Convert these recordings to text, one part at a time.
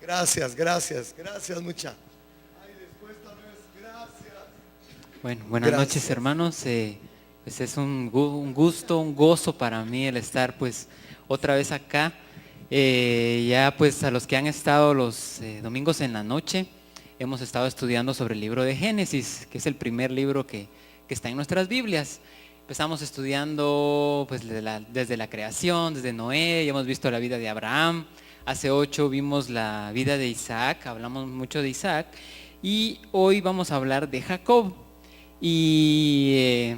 Gracias, gracias, gracias mucha. Ay, después tal vez, gracias. Bueno, buenas Gracias. noches, hermanos. Pues es un gusto, un gozo para mí el estar pues otra vez acá. Ya pues a los que han estado los domingos en la noche, hemos estado estudiando sobre el libro de Génesis, que es el primer libro que está en nuestras Biblias. Empezamos estudiando pues desde la creación, desde Noé, ya hemos visto la vida de Abraham. Hace 8 vimos la vida de Isaac, hablamos mucho de Isaac. Y hoy vamos a hablar de Jacob. Y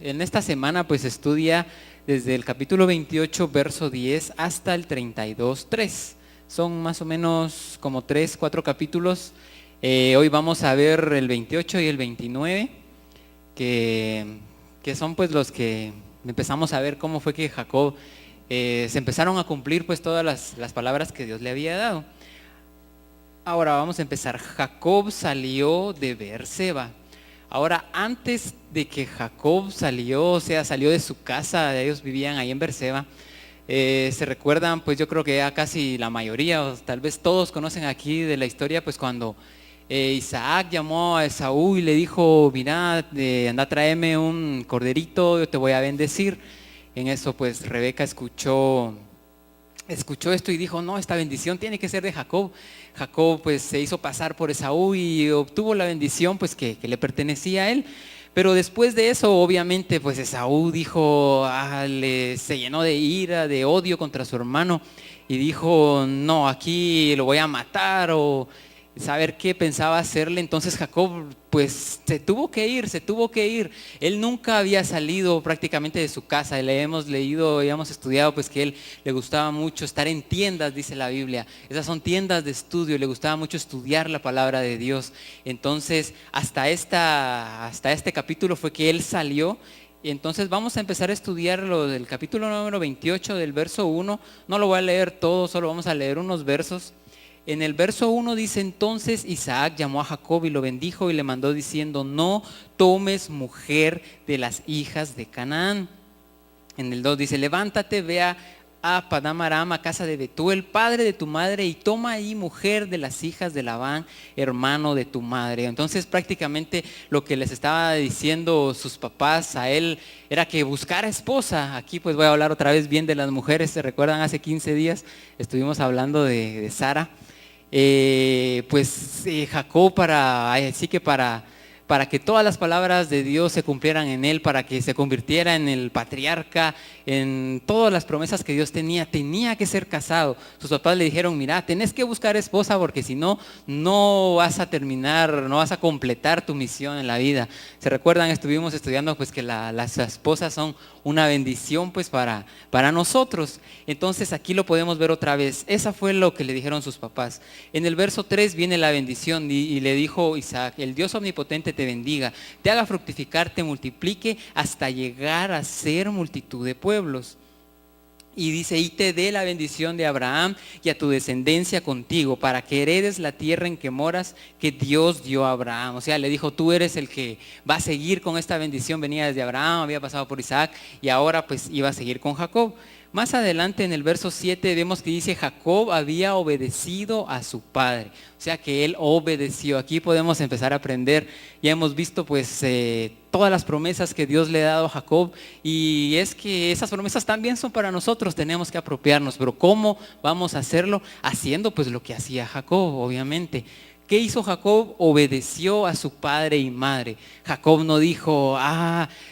en esta semana pues estudia desde el capítulo 28, verso 10 hasta el 32, 3. Son más o menos como 3, 4 capítulos. Hoy vamos a ver el 28 y el 29, que son pues los que empezamos a ver cómo fue que Jacob se empezaron a cumplir pues todas las palabras que Dios le había dado. Ahora vamos a empezar. Jacob salió de Beerseba. Ahora, antes de que Jacob salió, o sea, salió de su casa, ellos vivían ahí en Beerseba, se recuerdan, pues yo creo que ya casi la mayoría, o tal vez todos conocen aquí de la historia, pues cuando Isaac llamó a Esaú y le dijo, mira, anda, tráeme un corderito, yo te voy a bendecir. En eso, pues Rebeca escuchó esto y dijo, no, esta bendición tiene que ser de Jacob. Jacob pues se hizo pasar por Esaú y obtuvo la bendición pues que le pertenecía a él. Pero después de eso, obviamente, pues Esaú dijo, se llenó de ira, de odio contra su hermano y dijo, no, aquí lo voy a matar o saber qué pensaba hacerle. Entonces Jacob pues se tuvo que ir. Él nunca había salido prácticamente de su casa. Le hemos leído y hemos estudiado pues que él le gustaba mucho estar en tiendas, dice la Biblia. Esas son tiendas de estudio, le gustaba mucho estudiar la palabra de Dios. Entonces hasta este capítulo fue que él salió. Y entonces vamos a empezar a estudiar lo del capítulo número 28 del verso 1. No lo voy a leer todo, solo vamos a leer unos versos. En el verso 1 dice, entonces Isaac llamó a Jacob y lo bendijo y le mandó diciendo, no tomes mujer de las hijas de Canaán. En el 2 dice, levántate, ve a Padán Aram, a casa de Betuel, padre de tu madre, y toma ahí mujer de las hijas de Labán, hermano de tu madre. Entonces prácticamente lo que les estaba diciendo sus papás a él era que buscara esposa. Aquí pues voy a hablar otra vez bien de las mujeres. ¿Se recuerdan? Hace 15 días estuvimos hablando de Sara. Jacob para que todas las palabras de Dios se cumplieran en él, para que se convirtiera en el patriarca, en todas las promesas que Dios tenía que ser casado. Sus papás le dijeron, mira, tenés que buscar esposa porque si no, no vas a terminar, no vas a completar tu misión en la vida. ¿Se recuerdan? Estuvimos estudiando pues que las esposas son una bendición pues para nosotros. Entonces aquí lo podemos ver otra vez. Esa fue lo que le dijeron sus papás. En el verso 3 viene la bendición y le dijo Isaac, el Dios omnipotente te bendiga, te haga fructificar, te multiplique hasta llegar a ser multitud de pueblos. Y dice, y te dé la bendición de Abraham y a tu descendencia contigo, para que heredes la tierra en que moras, que Dios dio a Abraham. O sea, le dijo, tú eres el que va a seguir con esta bendición. Venía desde Abraham, había pasado por Isaac y ahora pues iba a seguir con Jacob. Más adelante en el verso 7 vemos que dice, Jacob había obedecido a su padre. O sea que él obedeció. Aquí podemos empezar a aprender. Ya hemos visto pues todas las promesas que Dios le ha dado a Jacob. Y es que esas promesas también son para nosotros. Tenemos que apropiarnos. Pero ¿cómo vamos a hacerlo? Haciendo pues lo que hacía Jacob, obviamente. ¿Qué hizo Jacob? Obedeció a su padre y madre. Jacob no dijo,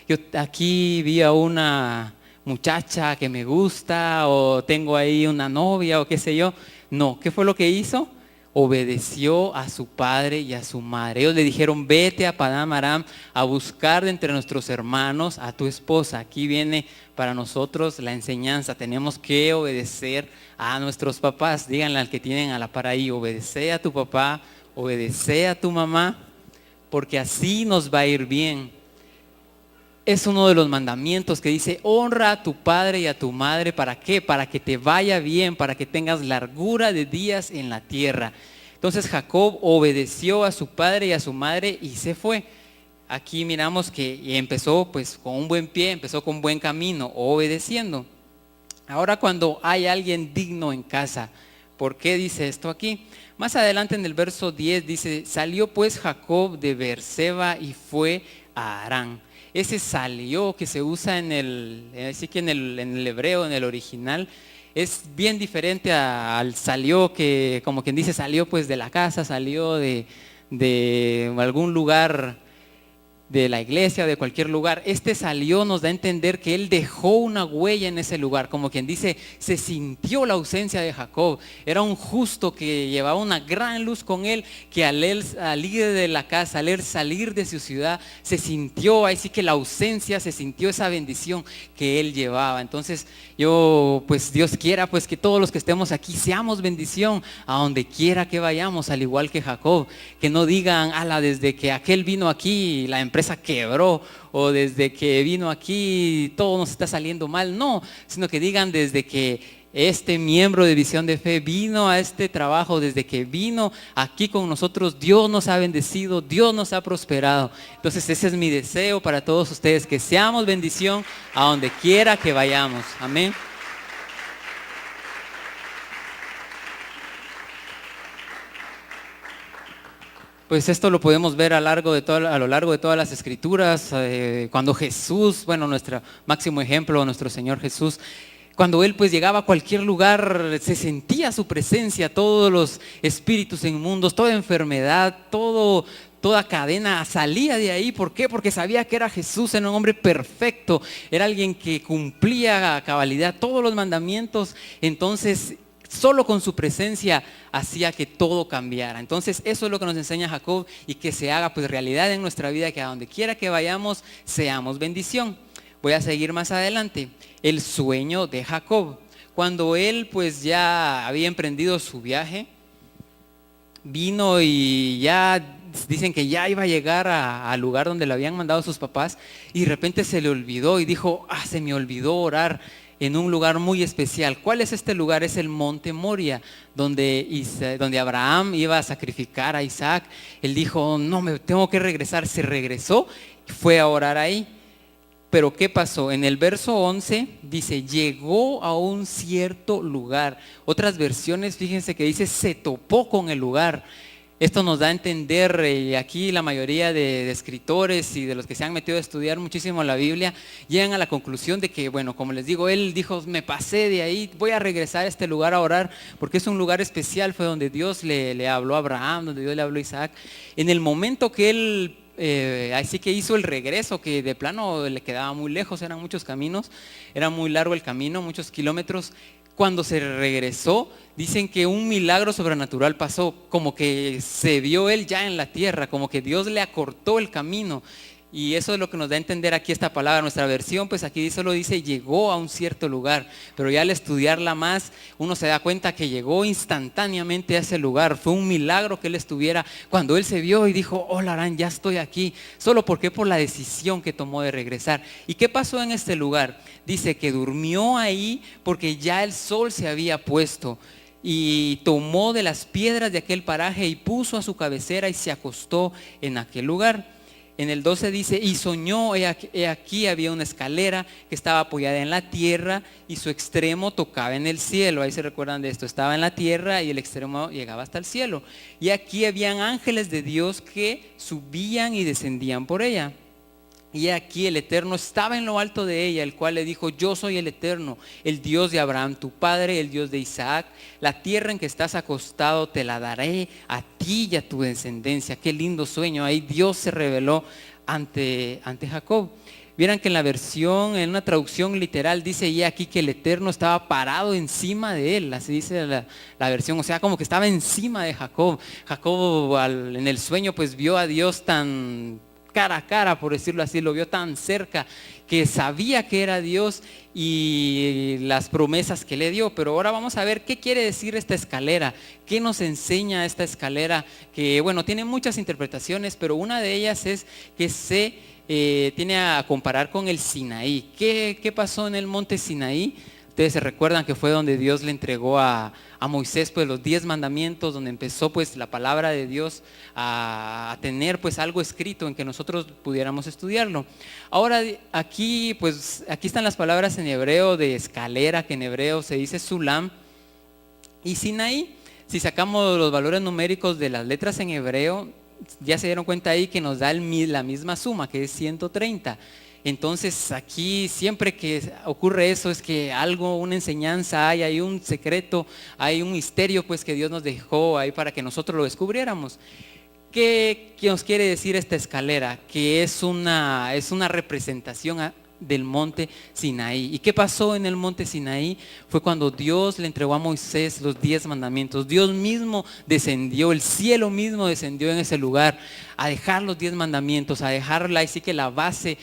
yo aquí vi a una muchacha que me gusta o tengo ahí una novia o qué sé yo. No, ¿qué fue lo que hizo? Obedeció a su padre y a su madre. Ellos le dijeron, vete a Padán Aram a buscar de entre nuestros hermanos a tu esposa. Aquí viene para nosotros la enseñanza. Tenemos que obedecer a nuestros papás. Díganle al que tienen a la par ahí, obedece a tu papá, obedece a tu mamá, porque así nos va a ir bien. Es uno de los mandamientos que dice, honra a tu padre y a tu madre. ¿Para qué? Para que te vaya bien, para que tengas largura de días en la tierra. Entonces Jacob obedeció a su padre y a su madre y se fue. Aquí miramos que empezó pues con un buen pie, empezó con buen camino, obedeciendo. Ahora cuando hay alguien digno en casa, ¿Por qué dice esto aquí? Más adelante en el verso 10 dice, salió pues Jacob de Beerseba y fue a Harán. Ese salió que se usa así que en el hebreo, en el original, es bien diferente al salió que, como quien dice, salió pues de la casa, salió de algún lugar de la iglesia, de cualquier lugar. Este salió nos da a entender que él dejó una huella en ese lugar, como quien dice, se sintió la ausencia de Jacob. Era un justo que llevaba una gran luz con él, que al él salir de la casa, al él salir de su ciudad, se sintió, así que la ausencia, se sintió esa bendición que él llevaba. Entonces yo, pues Dios quiera, pues que todos los que estemos aquí seamos bendición a donde quiera que vayamos, al igual que Jacob. Que no digan, ala, desde que aquel vino aquí, la empresa quebró, o desde que vino aquí todo nos está saliendo mal. No, sino que digan, desde que este miembro de Visión de Fe vino a este trabajo, desde que vino aquí con nosotros, Dios nos ha bendecido, Dios nos ha prosperado. Entonces ese es mi deseo para todos ustedes, que seamos bendición a donde quiera que vayamos. Amén. Pues esto lo podemos ver a lo largo de todas las escrituras, cuando Jesús, bueno, nuestro máximo ejemplo, nuestro Señor Jesús, cuando Él pues llegaba a cualquier lugar, se sentía su presencia, todos los espíritus inmundos, toda enfermedad, toda cadena salía de ahí. ¿Por qué? Porque sabía que era Jesús, era un hombre perfecto, era alguien que cumplía a cabalidad todos los mandamientos. Entonces solo con su presencia hacía que todo cambiara. Entonces eso es lo que nos enseña Jacob, y que se haga pues realidad en nuestra vida, que a donde quiera que vayamos seamos bendición. Voy a seguir más adelante. El sueño de Jacob. Cuando él pues ya había emprendido su viaje, vino y ya dicen que ya iba a llegar al lugar donde le habían mandado sus papás, y de repente se le olvidó y dijo, se me olvidó orar en un lugar muy especial. ¿Cuál es este lugar? Es el monte Moria, donde Abraham iba a sacrificar a Isaac. Él dijo, no, me tengo que regresar. Se regresó, fue a orar ahí. Pero ¿qué pasó? En el verso 11 dice, llegó a un cierto lugar. Otras versiones, fíjense que dice, se topó con el lugar. Esto nos da a entender, aquí la mayoría de escritores y de los que se han metido a estudiar muchísimo la Biblia, llegan a la conclusión de que, bueno, como les digo, él dijo, me pasé de ahí, voy a regresar a este lugar a orar, porque es un lugar especial, fue donde Dios le habló a Abraham, donde Dios le habló a Isaac. En el momento que él así que hizo el regreso, que de plano le quedaba muy lejos, eran muchos caminos, era muy largo el camino, muchos kilómetros. Cuando se regresó, dicen que un milagro sobrenatural pasó, como que se vio él ya en la tierra, como que Dios le acortó el camino. Y eso es lo que nos da a entender aquí esta palabra. Nuestra versión, pues aquí solo dice, llegó a un cierto lugar. Pero ya al estudiarla más, uno se da cuenta que llegó instantáneamente a ese lugar. Fue un milagro que él estuviera, cuando él se vio y dijo, hola, Arán, ya estoy aquí. ¿Solo porque por la decisión que tomó de regresar? ¿Y qué pasó en este lugar? Dice que durmió ahí porque ya el sol se había puesto. Y tomó de las piedras de aquel paraje y puso a su cabecera y se acostó en aquel lugar. En el 12 dice, y soñó, he aquí había una escalera que estaba apoyada en la tierra y su extremo tocaba en el cielo. Ahí se recuerdan de esto, estaba en la tierra y el extremo llegaba hasta el cielo. Y aquí habían ángeles de Dios que subían y descendían por ella. Y aquí el Eterno estaba en lo alto de ella, el cual le dijo, yo soy el Eterno, el Dios de Abraham, tu padre, el Dios de Isaac. La tierra en que estás acostado te la daré a ti y a tu descendencia. Qué lindo sueño. Ahí Dios se reveló ante Jacob. Vieran que en la versión, en una traducción literal, dice y aquí que el Eterno estaba parado encima de él. Así dice la versión, o sea, como que estaba encima de Jacob. Jacob en el sueño pues vio a Dios tan cara a cara, por decirlo así, lo vio tan cerca, que sabía que era Dios y las promesas que le dio. Pero ahora vamos a ver qué quiere decir esta escalera, qué nos enseña esta escalera, que bueno, tiene muchas interpretaciones, pero una de ellas es que tiene a comparar con el Sinaí. ¿Qué pasó en el monte Sinaí? Ustedes se recuerdan que fue donde Dios le entregó a Moisés pues los 10 mandamientos, donde empezó pues la palabra de Dios a tener pues algo escrito en que nosotros pudiéramos estudiarlo. Ahora aquí están las palabras en hebreo de escalera, que en hebreo se dice sulam, Y Sinaí, si sacamos los valores numéricos de las letras en hebreo, ya se dieron cuenta ahí que nos da la misma suma, que es 130. Entonces aquí siempre que ocurre eso es que algo, una enseñanza hay un secreto, hay un misterio pues que Dios nos dejó ahí para que nosotros lo descubriéramos. ¿Qué nos quiere decir esta escalera? Que es una representación del monte Sinaí. ¿Y qué pasó en el monte Sinaí? Fue cuando Dios le entregó a Moisés los 10 mandamientos. Dios mismo descendió, el cielo mismo descendió en ese lugar a dejar los 10 mandamientos, a dejarla así que la base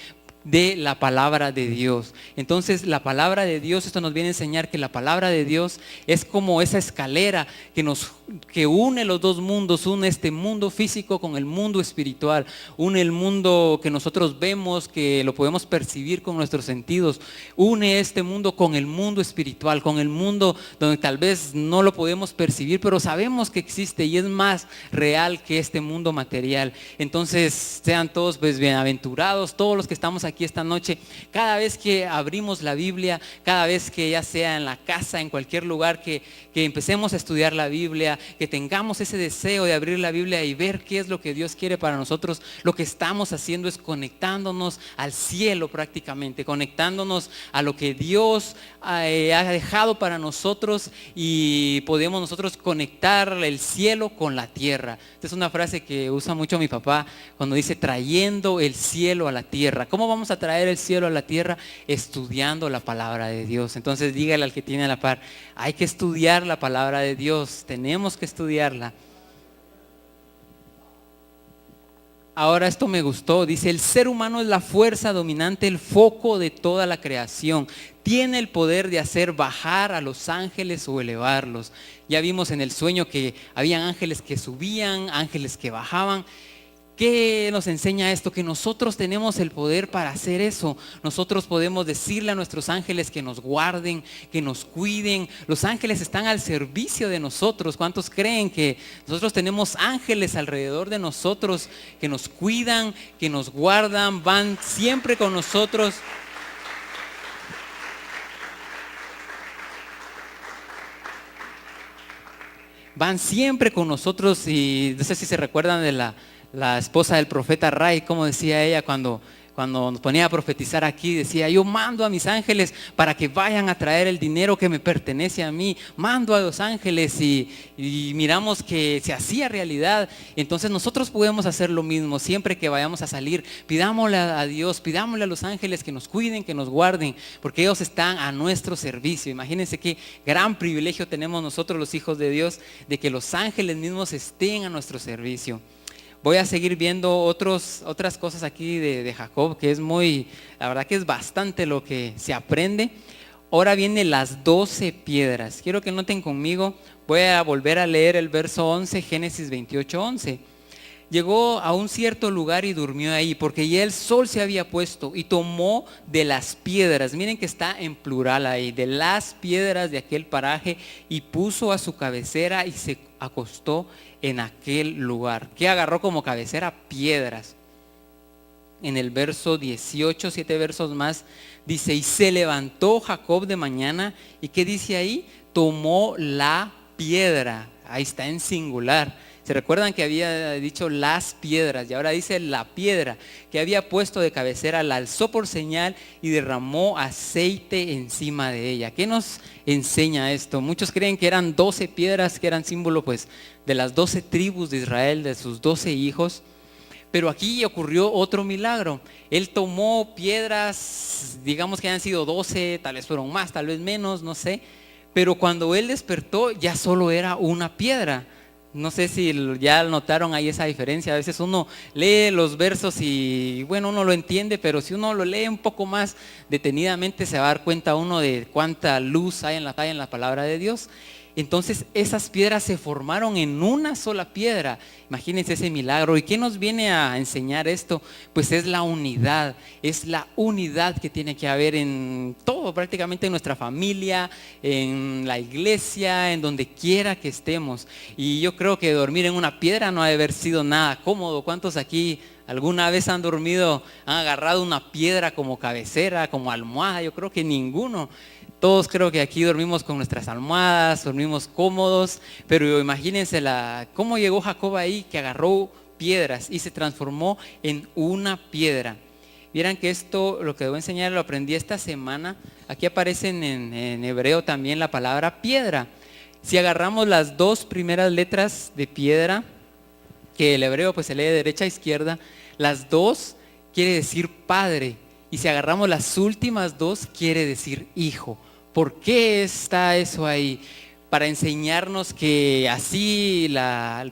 de la palabra de Dios. Entonces la palabra de Dios, esto nos viene a enseñar que la palabra de Dios es como esa escalera que une los dos mundos, une este mundo físico con el mundo espiritual, une el mundo que nosotros vemos, que lo podemos percibir con nuestros sentidos, une este mundo con el mundo espiritual, con el mundo donde tal vez no lo podemos percibir, pero sabemos que existe y es más real que este mundo material. Entonces sean todos pues bienaventurados, todos los que estamos aquí esta noche, cada vez que abrimos la Biblia, cada vez que ya sea en la casa, en cualquier lugar que empecemos a estudiar la Biblia, que tengamos ese deseo de abrir la Biblia y ver qué es lo que Dios quiere para nosotros, lo que estamos haciendo es conectándonos al cielo prácticamente, conectándonos a lo que Dios ha dejado para nosotros y podemos nosotros conectar el cielo con la tierra. Esta es una frase que usa mucho mi papá cuando dice trayendo el cielo a la tierra. ¿Cómo vamos a traer el cielo a la tierra? Estudiando la palabra de Dios. Entonces dígale al que tiene a la par, hay que estudiar la palabra de Dios, tenemos que estudiarla. Ahora esto me gustó, dice, el ser humano es la fuerza dominante, el foco de toda la creación. Tiene el poder de hacer bajar a los ángeles o elevarlos. Ya vimos en el sueño que habían ángeles que subían, ángeles que bajaban. ¿Qué nos enseña esto? Que nosotros tenemos el poder para hacer eso. Nosotros podemos decirle a nuestros ángeles que nos guarden, que nos cuiden. Los ángeles están al servicio de nosotros. ¿Cuántos creen que nosotros tenemos ángeles alrededor de nosotros que nos cuidan, que nos guardan, van siempre con nosotros? Van siempre con nosotros y no sé si se recuerdan de la esposa del profeta Ray, como decía ella cuando nos ponía a profetizar aquí, decía, yo mando a mis ángeles para que vayan a traer el dinero que me pertenece a mí, mando a los ángeles y miramos que se hacía realidad. Entonces nosotros podemos hacer lo mismo, siempre que vayamos a salir, pidámosle a Dios, pidámosle a los ángeles que nos cuiden, que nos guarden, porque ellos están a nuestro servicio. Imagínense qué gran privilegio tenemos nosotros los hijos de Dios, de que los ángeles mismos estén a nuestro servicio. Voy a seguir viendo otras cosas aquí de Jacob, que es la verdad que es bastante lo que se aprende. Ahora vienen las 12 piedras. Quiero que noten conmigo, voy a volver a leer el verso 11, Génesis 28:11. Llegó a un cierto lugar y durmió ahí, porque ya el sol se había puesto, y tomó de las piedras, miren que está en plural ahí, de las piedras de aquel paraje, y puso a su cabecera y se acostó en aquel lugar. ¿Qué agarró como cabecera? Piedras. En el verso 18, 7 versos más, dice, y se levantó Jacob de mañana, ¿y qué dice ahí? Tomó la piedra, ahí está en singular. ¿Se recuerdan que había dicho las piedras? Y ahora dice la piedra que había puesto de cabecera, la alzó por señal y derramó aceite encima de ella. ¿Qué nos enseña esto? Muchos creen que eran 12 piedras, que eran símbolo pues de las 12 tribus de Israel, de sus 12 hijos. Pero aquí ocurrió otro milagro. Él tomó piedras, digamos que han sido 12, tal vez fueron más, tal vez menos, no sé. Pero cuando él despertó ya solo era una piedra. No sé si ya notaron ahí esa diferencia. A veces uno lee los versos y bueno, uno lo entiende, pero si uno lo lee un poco más detenidamente se va a dar cuenta uno de cuánta luz hay en la palabra de Dios. Entonces esas piedras se formaron en una sola piedra. Imagínense ese milagro. ¿Y qué nos viene a enseñar esto? Pues es la unidad que tiene que haber en todo, prácticamente en nuestra familia, en la iglesia, en donde quiera que estemos. Y yo creo que dormir en una piedra no ha de haber sido nada cómodo. ¿Cuántos aquí alguna vez han dormido, han agarrado una piedra como cabecera, como almohada? Yo creo que ninguno. Todos creo que aquí dormimos con nuestras almohadas, dormimos cómodos, pero imagínense cómo llegó Jacob ahí, que agarró piedras y se transformó en una piedra. Vieran que esto, lo que debo enseñar, lo aprendí esta semana. Aquí aparece en hebreo también la palabra piedra. Si agarramos las dos primeras letras de piedra, que el hebreo pues se lee de derecha a izquierda, las dos quiere decir padre. Y si agarramos las últimas dos, quiere decir hijo. ¿Por qué está eso ahí? Para enseñarnos que así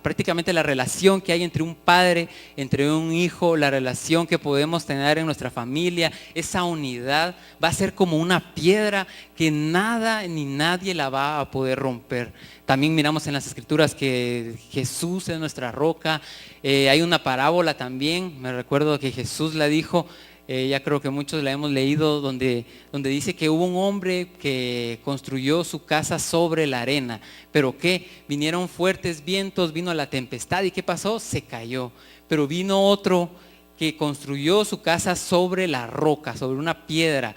prácticamente la relación que hay entre un padre, entre un hijo, la relación que podemos tener en nuestra familia, esa unidad va a ser como una piedra que nada ni nadie la va a poder romper. También miramos en las escrituras que Jesús es nuestra roca. Hay una parábola también, me recuerdo que Jesús la dijo. Ya creo que muchos la hemos leído, donde dice que hubo un hombre que construyó su casa sobre la arena, pero que vinieron fuertes vientos, vino la tempestad y ¿qué pasó? Se cayó. Pero vino otro que construyó su casa sobre la roca, sobre una piedra.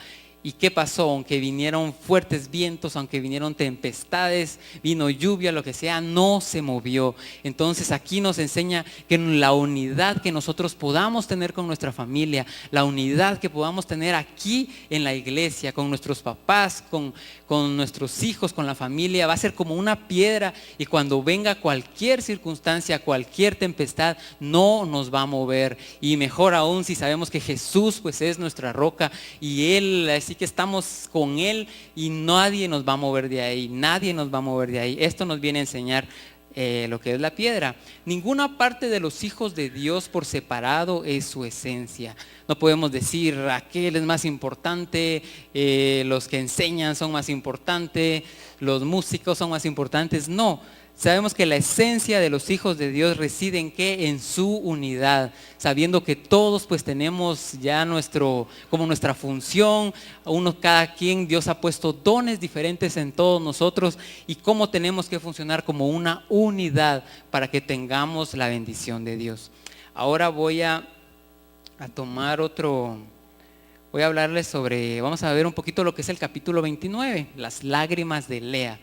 ¿Y qué pasó? Aunque vinieron fuertes vientos, aunque vinieron tempestades, vino lluvia, lo que sea, no se movió. Entonces aquí nos enseña que la unidad que nosotros podamos tener con nuestra familia, la unidad que podamos tener aquí en la iglesia, con nuestros papás, con nuestros hijos, con la familia, va a ser como una piedra y cuando venga cualquier circunstancia, cualquier tempestad, no nos va a mover. Y mejor aún si sabemos que Jesús pues es nuestra roca y Él, así que estamos con Él y nadie nos va a mover de ahí, nadie nos va a mover de ahí. Esto nos viene a enseñar lo que es la piedra. Ninguna parte de los hijos de Dios por separado es su esencia. No podemos decir aquel es más importante, los que enseñan son más importantes, los músicos son más importantes. No, sabemos que la esencia de los hijos de Dios reside en ¿qué? En su unidad, sabiendo que todos pues tenemos ya como nuestra función, cada quien, Dios ha puesto dones diferentes en todos nosotros y cómo tenemos que funcionar como una unidad para que tengamos la bendición de Dios. Ahora voy a tomar voy a hablarles vamos a ver un poquito lo que es el capítulo 29, las lágrimas de Lea.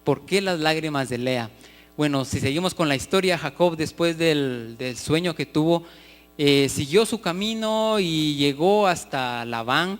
¿Por qué las lágrimas de Lea? Bueno, si seguimos con la historia, Jacob después del sueño que tuvo, siguió su camino y llegó hasta Labán,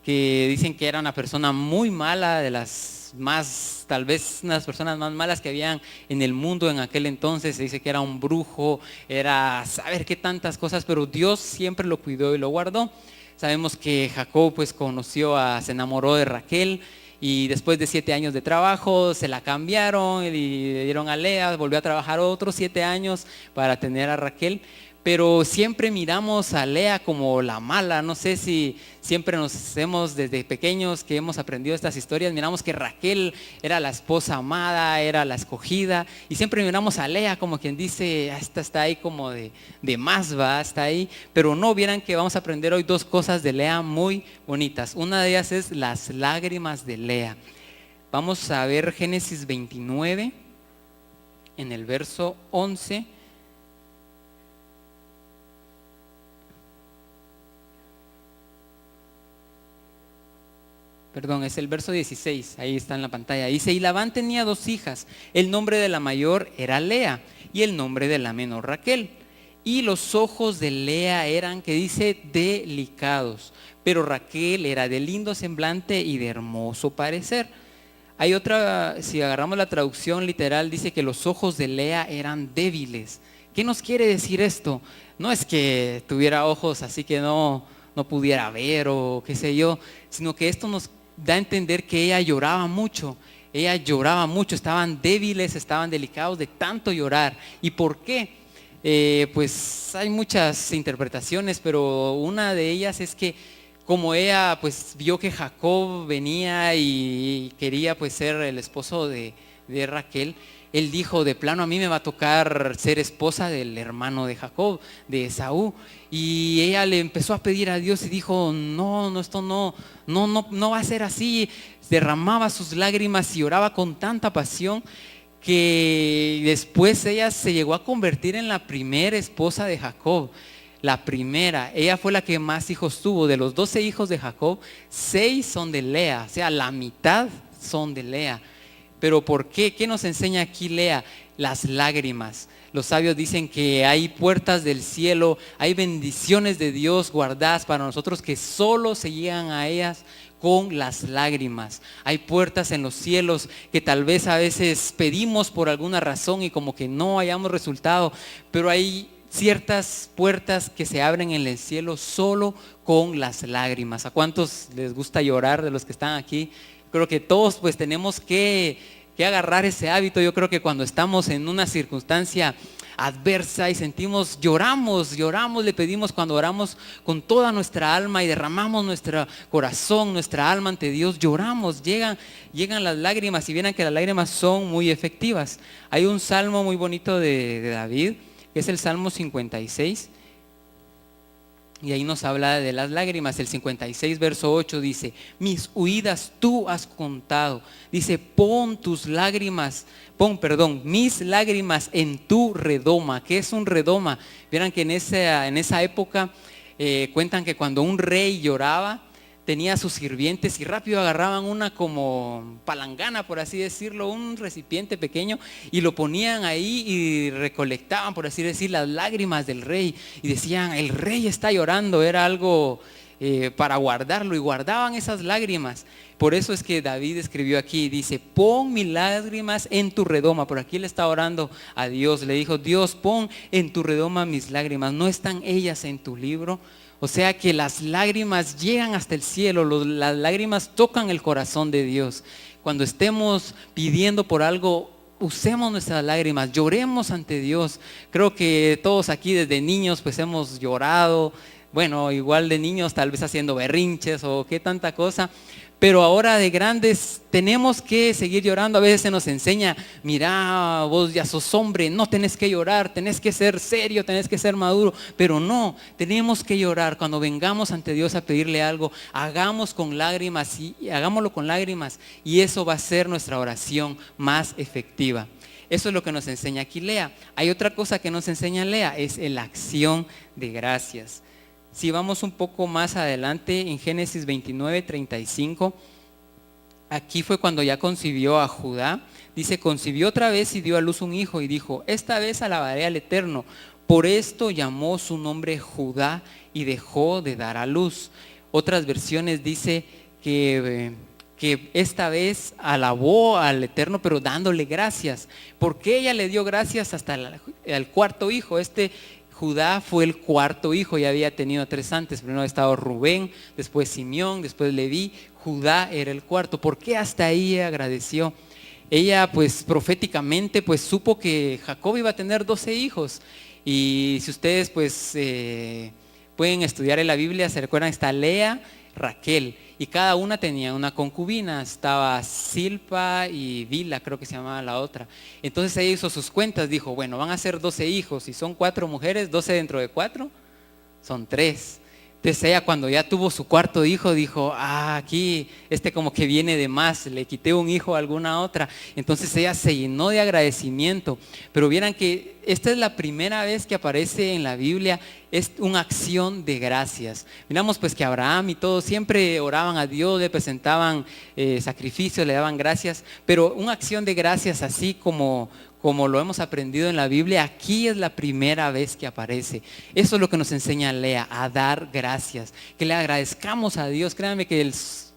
que dicen que era una persona muy mala, de las más, tal vez una de las personas más malas que habían en el mundo en aquel entonces. Se dice que era un brujo, era saber qué tantas cosas, pero Dios siempre lo cuidó y lo guardó. Sabemos que Jacob pues se enamoró de Raquel. Y después de 7 años de trabajo, se la cambiaron y le dieron a Lea, volvió a trabajar otros 7 años para tener a Raquel. Pero siempre miramos a Lea como la mala. No sé si siempre nos hacemos desde pequeños que hemos aprendido estas historias. Miramos que Raquel era la esposa amada, era la escogida. Y siempre miramos a Lea como quien dice, esta está ahí como de más, va, está ahí. Pero no, vieran que vamos a aprender hoy 2 cosas de Lea muy bonitas. Una de ellas es las lágrimas de Lea. Vamos a ver Génesis 29, en el verso 11. Perdón, es el verso 16, ahí está en la pantalla. Dice, y Labán tenía 2 hijas, el nombre de la mayor era Lea y el nombre de la menor Raquel. Y los ojos de Lea eran, que dice, delicados, pero Raquel era de lindo semblante y de hermoso parecer. Hay otra, si agarramos la traducción literal, dice que los ojos de Lea eran débiles. ¿Qué nos quiere decir esto? No es que tuviera ojos así que no pudiera ver o qué sé yo, sino que esto nos da a entender que ella lloraba mucho, estaban débiles, estaban delicados de tanto llorar. ¿Y por qué? Pues hay muchas interpretaciones, pero una de ellas es que como ella pues vio que Jacob venía y quería pues ser el esposo de Raquel, él dijo, de plano a mí me va a tocar ser esposa del hermano de Jacob, de Esaú. Y ella le empezó a pedir a Dios y dijo, no, esto no va a ser así. Derramaba sus lágrimas y oraba con tanta pasión que después ella se llegó a convertir en la primera esposa de Jacob. la primera. Ella fue la que más hijos tuvo. De los 12 hijos de Jacob, 6 son de Lea, o sea, la mitad son de Lea. ¿Pero por qué? ¿Qué nos enseña aquí Lea? Las lágrimas. Los sabios dicen que hay puertas del cielo, hay bendiciones de Dios guardadas para nosotros que solo se llegan a ellas con las lágrimas. Hay puertas en los cielos que tal vez a veces pedimos por alguna razón y como que no hayamos resultado, pero hay ciertas puertas que se abren en el cielo solo con las lágrimas. ¿A cuántos les gusta llorar de los que están aquí? Creo que todos pues tenemos que agarrar ese hábito. Yo creo que cuando estamos en una circunstancia adversa y sentimos, lloramos, le pedimos cuando oramos con toda nuestra alma y derramamos nuestro corazón, nuestra alma ante Dios, lloramos, llegan las lágrimas y vieran que las lágrimas son muy efectivas. Hay un salmo muy bonito de David, que es el Salmo 56. Y ahí nos habla de las lágrimas. El 56 verso 8 dice: mis huidas tú has contado. Dice: mis lágrimas en tu redoma. ¿Qué es un redoma? Vieran que en esa época cuentan que cuando un rey lloraba, tenía a sus sirvientes y rápido agarraban una como palangana, por así decirlo, un recipiente pequeño, y lo ponían ahí y recolectaban, por así decir, las lágrimas del rey. Y decían: el rey está llorando. Era algo para guardarlo, y guardaban esas lágrimas. Por eso es que David escribió aquí, dice: pon mis lágrimas en tu redoma. Por aquí le está orando a Dios, le dijo: Dios, pon en tu redoma mis lágrimas. ¿No están ellas en tu libro? O sea que las lágrimas llegan hasta el cielo, las lágrimas tocan el corazón de Dios. Cuando estemos pidiendo por algo, usemos nuestras lágrimas, lloremos ante Dios. Creo que todos aquí desde niños pues hemos llorado, bueno, igual de niños tal vez haciendo berrinches o qué tanta cosa. Pero ahora de grandes tenemos que seguir llorando. A veces se nos enseña: mira, vos ya sos hombre, no tenés que llorar, tenés que ser serio, tenés que ser maduro. Pero no, tenemos que llorar. Cuando vengamos ante Dios a pedirle algo, hagámoslo con lágrimas y eso va a ser nuestra oración más efectiva. Eso es lo que nos enseña aquí Lea. Hay otra cosa que nos enseña Lea, es la acción de gracias. Si vamos un poco más adelante en Génesis 29:35, aquí fue cuando ya concibió a Judá. Dice: concibió otra vez y dio a luz un hijo y dijo: esta vez alabaré al Eterno. Por esto llamó su nombre Judá y dejó de dar a luz. Otras versiones dice que esta vez alabó al Eterno, pero dándole gracias. Porque ella le dio gracias hasta el cuarto hijo. Judá fue el cuarto hijo, ya había tenido 3 antes. Primero había estado Rubén, después Simeón, después Leví. Judá era el cuarto. ¿Por qué hasta ahí agradeció? Ella pues proféticamente pues supo que Jacob iba a tener 12 hijos. Y si ustedes pues pueden estudiar en la Biblia, se recuerdan, está Lea, Raquel, y cada una tenía una concubina. Estaba Silpa y Bila, creo que se llamaba la otra. Entonces ella hizo sus cuentas, dijo: bueno, van a ser 12 hijos, y son 4 mujeres, 12 dentro de 4 son 3. Entonces ella, cuando ya tuvo su cuarto hijo, dijo: aquí como que viene de más, le quité un hijo a alguna otra. Entonces ella se llenó de agradecimiento. Pero vieran que esta es la primera vez que aparece en la Biblia, es una acción de gracias. Miramos pues que Abraham y todos siempre oraban a Dios, le presentaban sacrificios, le daban gracias, pero una acción de gracias así como lo hemos aprendido en la Biblia, aquí es la primera vez que aparece. Eso es lo que nos enseña Lea, a dar gracias, que le agradezcamos a Dios. Créanme que el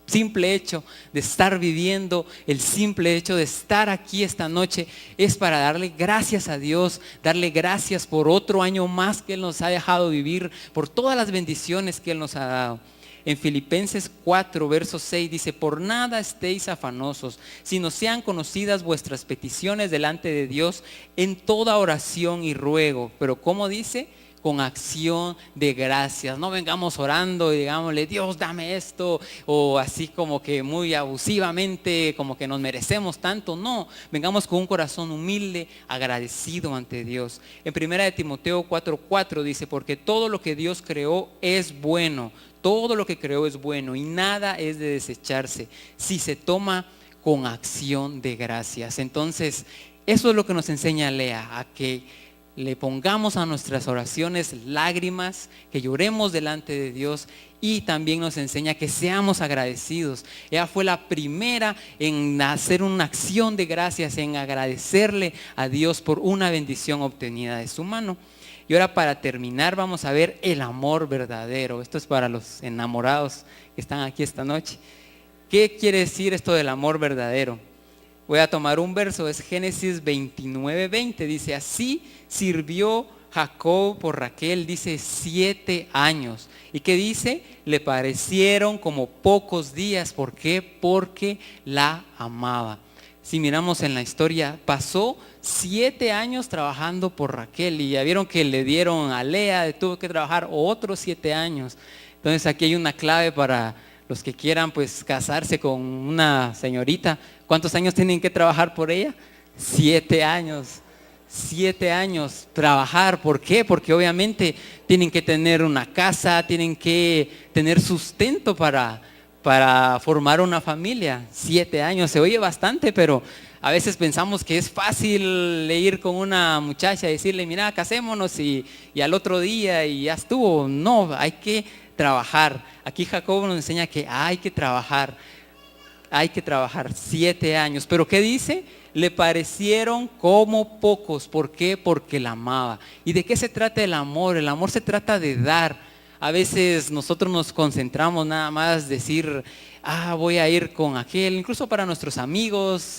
simple hecho de estar viviendo, el simple hecho de estar aquí esta noche es para darle gracias a Dios, darle gracias por otro año más que Él nos ha dejado vivir, por todas las bendiciones que Él nos ha dado. En Filipenses 4, verso 6 dice: por nada estéis afanosos, sino sean conocidas vuestras peticiones delante de Dios en toda oración y ruego. Pero ¿cómo dice? Con acción de gracias. No vengamos orando y digámosle: Dios, dame esto, o así como que muy abusivamente, como que nos merecemos tanto. No, vengamos con un corazón humilde, agradecido ante Dios. En 1 Timoteo 4:4 dice: porque todo lo que Dios creó es bueno. Todo lo que creó es bueno y nada es de desecharse si se toma con acción de gracias. Entonces, eso es lo que nos enseña Lea, a que le pongamos a nuestras oraciones lágrimas, que lloremos delante de Dios, y también nos enseña que seamos agradecidos. Ella fue la primera en hacer una acción de gracias, en agradecerle a Dios por una bendición obtenida de su mano. Y ahora, para terminar, vamos a ver el amor verdadero. Esto es para los enamorados que están aquí esta noche. ¿Qué quiere decir esto del amor verdadero? Voy a tomar un verso, es Génesis 29:20, dice: así sirvió Jacob por Raquel, dice 7 años. ¿Y qué dice? Le parecieron como pocos días. ¿Por qué? Porque la amaba. Si miramos en la historia, pasó 7 años trabajando por Raquel, y ya vieron que le dieron a Lea, tuvo que trabajar otros 7 años. Entonces aquí hay una clave para los que quieran pues casarse con una señorita. ¿Cuántos años tienen que trabajar por ella? 7 años. 7 años trabajar. ¿Por qué? Porque obviamente tienen que tener una casa, tienen que tener sustento para formar una familia. 7 años, se oye bastante, pero a veces pensamos que es fácil ir con una muchacha y decirle: mira, casémonos y al otro día y ya estuvo. No, hay que trabajar. Aquí Jacob nos enseña que hay que trabajar. Hay que trabajar 7 años. ¿Pero qué dice? Le parecieron como pocos. ¿Por qué? Porque la amaba. ¿Y de qué se trata el amor? El amor se trata de dar. A veces nosotros nos concentramos nada más decir: voy a ir con aquel. Incluso para nuestros amigos,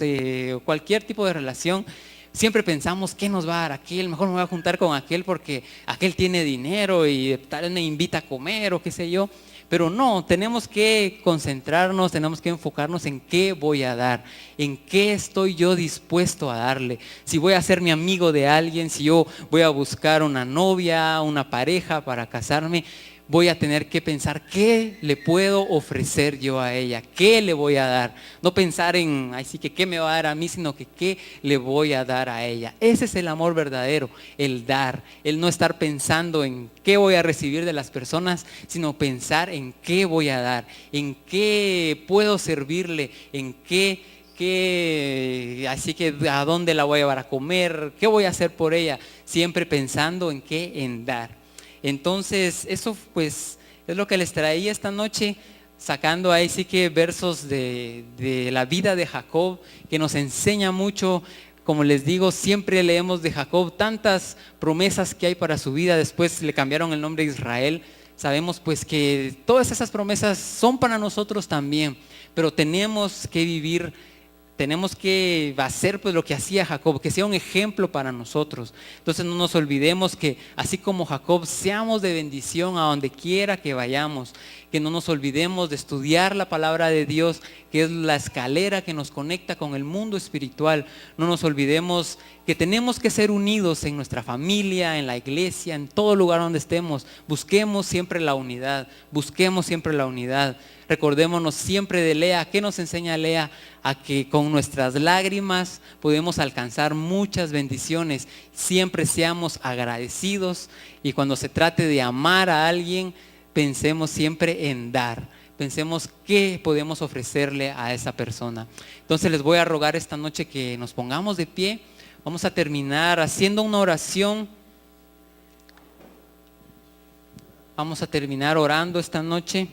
cualquier tipo de relación, siempre pensamos: ¿qué nos va a dar aquel? Mejor me voy a juntar con aquel porque aquel tiene dinero y tal vez me invita a comer o qué sé yo. Pero no, tenemos que concentrarnos, tenemos que enfocarnos en qué voy a dar, en qué estoy yo dispuesto a darle. Si voy a ser mi amigo de alguien, si yo voy a buscar una novia, una pareja para casarme, voy a tener que pensar qué le puedo ofrecer yo a ella, qué le voy a dar. No pensar en, así que qué me va a dar a mí, sino que qué le voy a dar a ella. Ese es el amor verdadero, el dar, el no estar pensando en qué voy a recibir de las personas, sino pensar en qué voy a dar, en qué puedo servirle, en así que a dónde la voy a llevar a comer, qué voy a hacer por ella, siempre pensando en qué, en dar. Entonces, eso pues es lo que les traía esta noche, sacando ahí sí que versos de la vida de Jacob, que nos enseña mucho. Como les digo, siempre leemos de Jacob tantas promesas que hay para su vida. Después le cambiaron el nombre a Israel. Sabemos pues que todas esas promesas son para nosotros también, pero tenemos que vivir, tenemos que hacer pues lo que hacía Jacob, que sea un ejemplo para nosotros. Entonces no nos olvidemos que así como Jacob, seamos de bendición a donde quiera que vayamos. Que no nos olvidemos de estudiar la palabra de Dios, que es la escalera que nos conecta con el mundo espiritual. No nos olvidemos que tenemos que ser unidos en nuestra familia, en la iglesia, en todo lugar donde estemos. Busquemos siempre la unidad, busquemos siempre la unidad. Recordémonos siempre de Lea. ¿Qué nos enseña Lea? A que con nuestras lágrimas podemos alcanzar muchas bendiciones. Siempre seamos agradecidos, y cuando se trate de amar a alguien, pensemos siempre en dar. Pensemos qué podemos ofrecerle a esa persona. Entonces les voy a rogar esta noche que nos pongamos de pie. Vamos a terminar haciendo una oración. Vamos a terminar orando esta noche.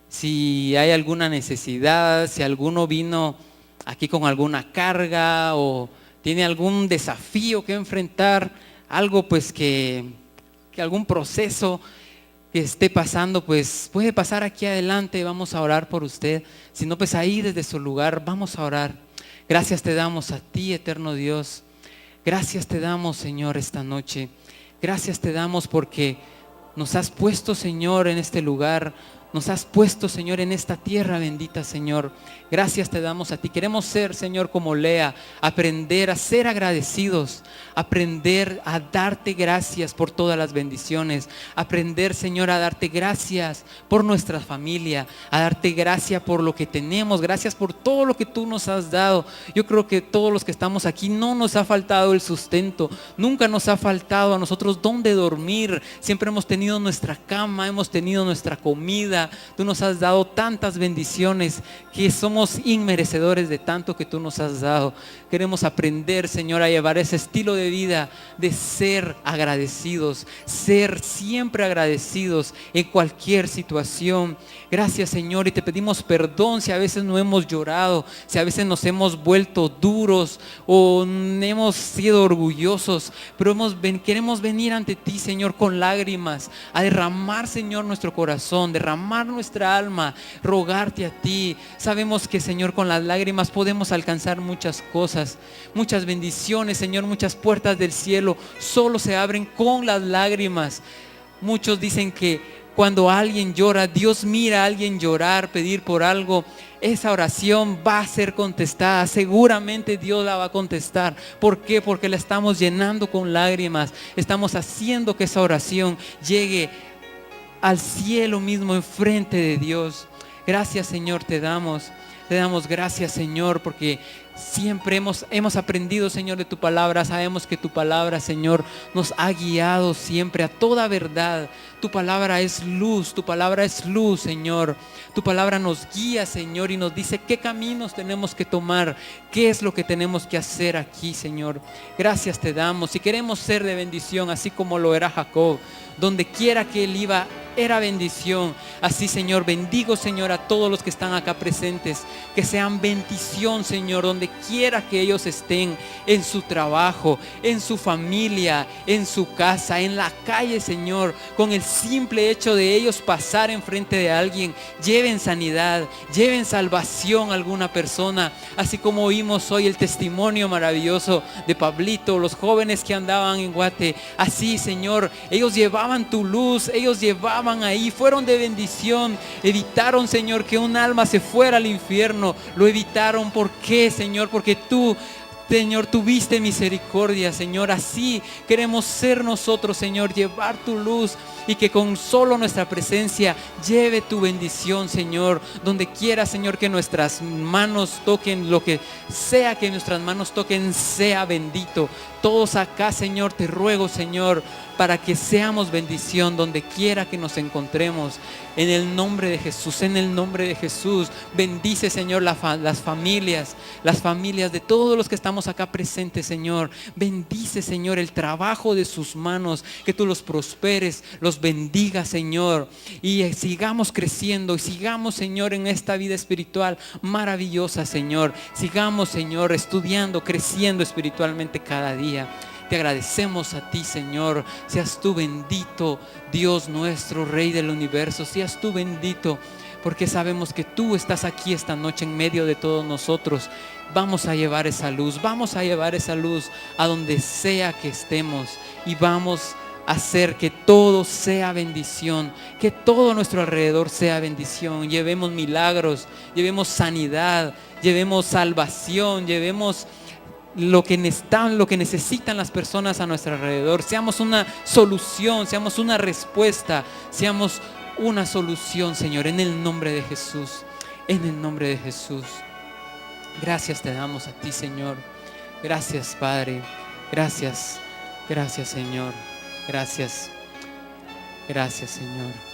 Si hay alguna necesidad, si alguno vino aquí con alguna carga o tiene algún desafío que enfrentar, algo pues que algún proceso que esté pasando, pues puede pasar aquí adelante. Vamos a orar por usted. Si no, pues ahí desde su lugar vamos a orar. Gracias te damos a ti, eterno Dios. Gracias te damos, Señor, esta noche. Gracias te damos porque nos has puesto, Señor, en este lugar. Nos has puesto, Señor, en esta tierra bendita, Señor. Gracias te damos a ti. Queremos ser, Señor, como Lea, aprender a ser agradecidos, aprender a darte gracias por todas las bendiciones, aprender, Señor, a darte gracias por nuestra familia, a darte gracias por lo que tenemos, gracias por todo lo que tú nos has dado. Yo creo que todos los que estamos aquí no nos ha faltado el sustento, nunca nos ha faltado a nosotros dónde dormir. Siempre hemos tenido nuestra cama, hemos tenido nuestra comida. vida. Tú nos has dado tantas bendiciones que somos inmerecedores de tanto que tú nos has dado. Queremos aprender, Señor, a llevar ese estilo de vida de ser agradecidos, ser siempre agradecidos en cualquier situación. Gracias, Señor, y te pedimos perdón si a veces no hemos llorado, si a veces nos hemos vuelto duros o hemos sido orgullosos, pero queremos venir ante ti, Señor, con lágrimas, a derramar, Señor, nuestro corazón, derramar nuestra alma, rogarte a ti. Sabemos que, Señor, con las lágrimas podemos alcanzar muchas cosas, muchas bendiciones, Señor, muchas puertas del cielo solo se abren con las lágrimas. Muchos dicen que cuando alguien llora, Dios mira a alguien llorar, pedir por algo, esa oración va a ser contestada. Seguramente Dios la va a contestar. ¿Por qué? Porque la estamos llenando con lágrimas. Estamos haciendo que esa oración llegue al cielo mismo enfrente de Dios. Gracias, Señor, te damos gracias, Señor, porque siempre hemos aprendido, Señor, de tu palabra. Sabemos que tu palabra, Señor, nos ha guiado siempre a toda verdad. Tu palabra es luz, Señor. Tu palabra nos guía, Señor, y nos dice qué caminos tenemos que tomar, qué es lo que tenemos que hacer aquí, Señor. Gracias te damos y queremos ser de bendición, así como lo era Jacob. Donde quiera que él iba, era bendición. Así, Señor, bendigo, Señor, a todos los que están acá presentes, que sean bendición, Señor, donde quiera que ellos estén, en su trabajo, en su familia, en su casa, en la calle, Señor. Con el simple hecho de ellos pasar enfrente de alguien, lleven sanidad, lleven salvación a alguna persona. Así como oímos hoy el testimonio maravilloso de Pablito, los jóvenes que andaban en Guate. Así, Señor, ellos llevaban tu luz, ellos llevaban ahí, fueron de bendición, evitaron, Señor, que un alma se fuera al infierno. Lo evitaron. ¿Por qué, Señor? Porque tú, Señor, tuviste misericordia, Señor. Así queremos ser nosotros, Señor, llevar tu luz y que con solo nuestra presencia lleve tu bendición, Señor. Donde quiera, Señor, que nuestras manos toquen, lo que sea que nuestras manos toquen, sea bendito. Todos acá, Señor, te ruego, Señor, para que seamos bendición donde quiera que nos encontremos. En el nombre de Jesús, en el nombre de Jesús. Bendice, Señor, las familias de todos los que estamos acá presentes, Señor. Bendice, Señor, el trabajo de sus manos, que tú los prosperes, los bendiga, Señor, y sigamos creciendo y sigamos, Señor, en esta vida espiritual maravillosa, Señor. Sigamos, Señor, estudiando, creciendo espiritualmente cada día. Te agradecemos a ti, Señor. Seas tú bendito, Dios nuestro, Rey del universo. Seas tú bendito, porque sabemos que tú estás aquí esta noche en medio de todos nosotros. Vamos a llevar esa luz, a donde sea que estemos, y vamos a hacer que todo sea bendición, que todo a nuestro alrededor sea bendición. Llevemos milagros, llevemos sanidad, llevemos salvación, llevemos lo que necesitan las personas a nuestro alrededor. Seamos una solución, seamos una respuesta, seamos una solución, Señor, en el nombre de Jesús. En el nombre de Jesús. Gracias te damos a ti, Señor. Gracias, Padre. Gracias, Señor. Gracias, Señor.